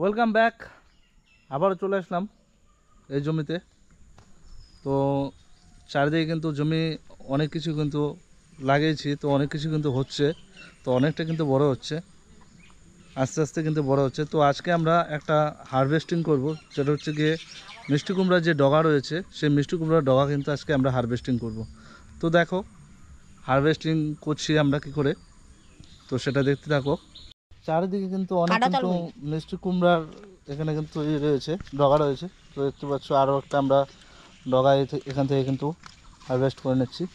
Welcome back. আবারও চলে আসলাম এই জমিতে। তো চারিদিকে কিন্তু জমি অনেক কিছু কিন্তু লাগিয়েছি, তো অনেক কিছু কিন্তু হচ্ছে, তো অনেকটা কিন্তু বড় হচ্ছে, আস্তে আস্তে কিন্তু বড় হচ্ছে। তো আজকে আমরা একটা হারভেস্টিং করব, যেটা হচ্ছে গিয়ে মিষ্টি কুমড়ার যে ডগা রয়েছে সেই মিষ্টি কুমড়ার ডগা কিন্তু আজকে আমরা হারভেস্টিং করব। তো দেখো হারভেস্টিং করছি আমরা কি করে, তো সেটা দেখতে থাকো। চারিদিকে কিন্তু অনেক কিন্তু মিষ্টি কুমড়ার এখানে কিন্তু রয়েছে, ডগা রয়েছে। তো দেখতে পাচ্ছ আরও একটা আমরা ডগা এখান থেকে কিন্তু হারভেস্ট করে নিচ্ছি।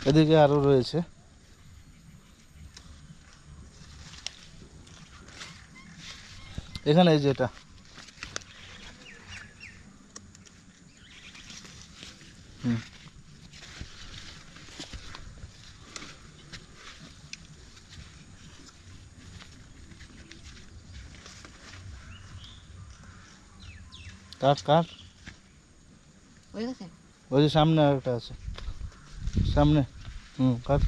এদিকে আরও রয়েছে। এখানে এই যে এটা কাঠ কাঠ ওই যে সামনে আর একটা আছে সামনে, কাঠ।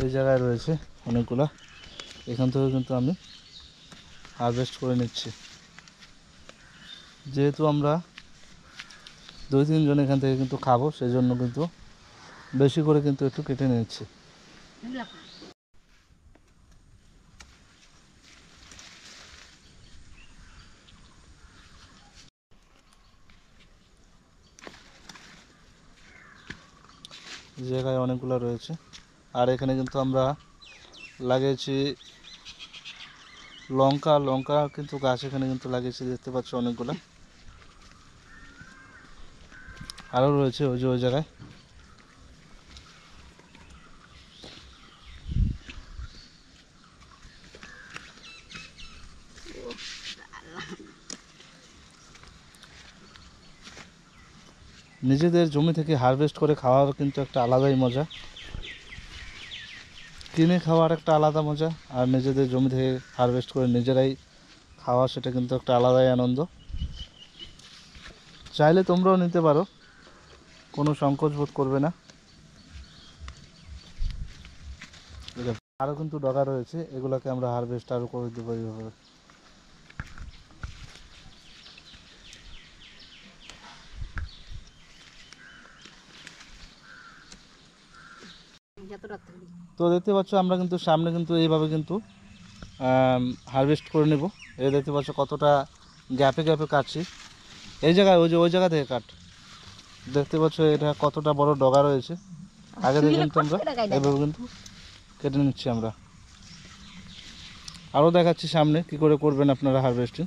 এই জায়গায় রয়েছে অনেকগুলা, এখান থেকে কিন্তু আমি হারভেস্ট করে নিচ্ছি। যেহেতু আমরা 2-3 জন এখান থেকে কিন্তু খাবো, সেই জন্য কিন্তু বেশি করে কিন্তু একটু কেটে নিচ্ছি। জায়গায় অনেকগুলো রয়েছে। আর এখানে কিন্তু আমরা লাগিয়েছি লঙ্কা, লঙ্কা কিন্তু গাছ এখানে কিন্তু লাগিয়েছি, দেখতে পাচ্ছ অনেকগুলো। আরও রয়েছে ওই যে ওই জায়গায়। নিজেদের জমি থেকে হারভেস্ট করে খাওয়ার কিন্তু একটা আলাদাই মজা, কিনে খাওয়ার একটা আলাদা মজা, আর নিজেদের জমি থেকে হারভেস্ট করে নিজেরাই খাওয়া, সেটা কিন্তু একটা আলাদাই আনন্দ। চাইলে তোমরাও নিতে পারো, কোনো সংকোচ বোধ করবে না। আরও কিন্তু ডগা রয়েছে, এগুলোকে আমরা হারভেস্ট আরও করে দিতে পারি এভাবে। তো দেখতে পাচ্ছ আমরা কিন্তু সামনে কিন্তু এইভাবে কিন্তু হারভেস্ট করে নেব। এই দেখতে পাচ্ছ কতটা গ্যাপে গ্যাপে কাটছি, এই জায়গায় ওই যে ওই জায়গা থেকে কাট। দেখতে পাচ্ছ এটা কতটা বড় ডগা রয়েছে, আগে থেকে কিন্তু আমরা এইভাবে কিন্তু কেটে নিচ্ছি আমরা। আরও দেখাচ্ছি সামনে কি করে করবেন আপনারা হারভেস্টিং।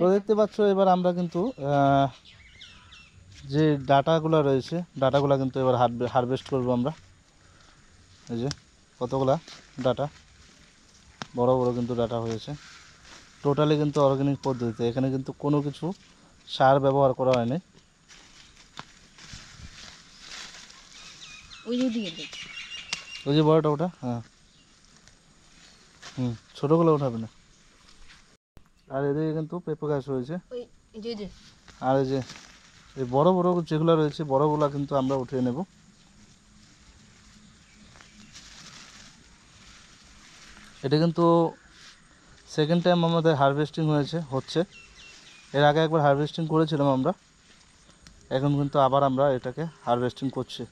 তো দেখতে পাচ্ছ এবার আমরা কিন্তু যে ডাটাগুলো রয়েছে, ডাটাগুলো কিন্তু এবার হারভেস্ট করব আমরা। এই যে কতগুলা ডাটা, বড় বড় কিন্তু ডাটা হয়েছে। টোটালি কিন্তু অর্গানিক পদ্ধতিতে, এখানে কিন্তু কোনো কিছু সার ব্যবহার করা হয়নি। ওই যে বড়টা ওটা, হ্যাঁ ছোটোগুলো উঠাবে না। আর এদিকে কিন্তু পেঁপে গাছ রয়েছে, আর এই যে এই বড় বড় যেগুলো রয়েছে বড়গুলা কিন্তু আমরা উঠিয়ে নেব। এটা কিন্তু সেকেন্ড টাইম আমাদের হারভেস্টিং হচ্ছে। এর আগে একবার হারভেস্টিং করেছিলাম আমরা, এখন কিন্তু আবার আমরা এটাকে হারভেস্টিং করছি।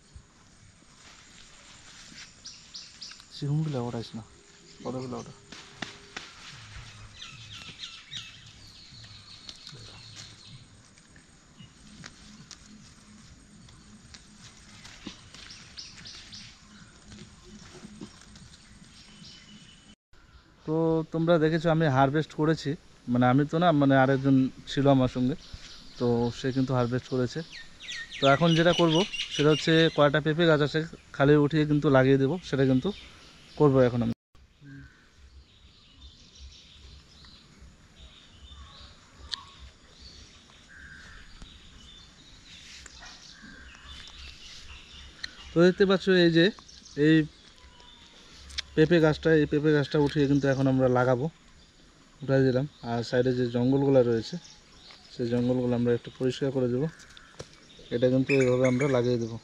সিহুমগুলো ওঠাইস না, বড়গুলো ওটা। তো তোমরা দেখেছো আমি হারভেস্ট করেছি, মানে আমি তো না, মানে আরেকজন ছিল আমার সঙ্গে, তো সে কিন্তু হারভেস্ট করেছে। তো এখন যেটা করব, সেটা হচ্ছে কয়টা পেঁপে গাছ আছে খালি উঠিয়ে কিন্তু লাগিয়ে দেবো, সেটা কিন্তু করবো এখন আমি। তো দেখতে পাচ্ছ এই যে এই পেঁপে গাছটা উঠিয়ে কিন্তু এখন আমরা লাগাবো, উঠাই দিলাম। আর সাইডে যে জঙ্গলগুলো রয়েছে সেই জঙ্গলগুলো আমরা একটু পরিষ্কার করে দেবো। এটা কিন্তু এইভাবে আমরা লাগিয়ে দেবো।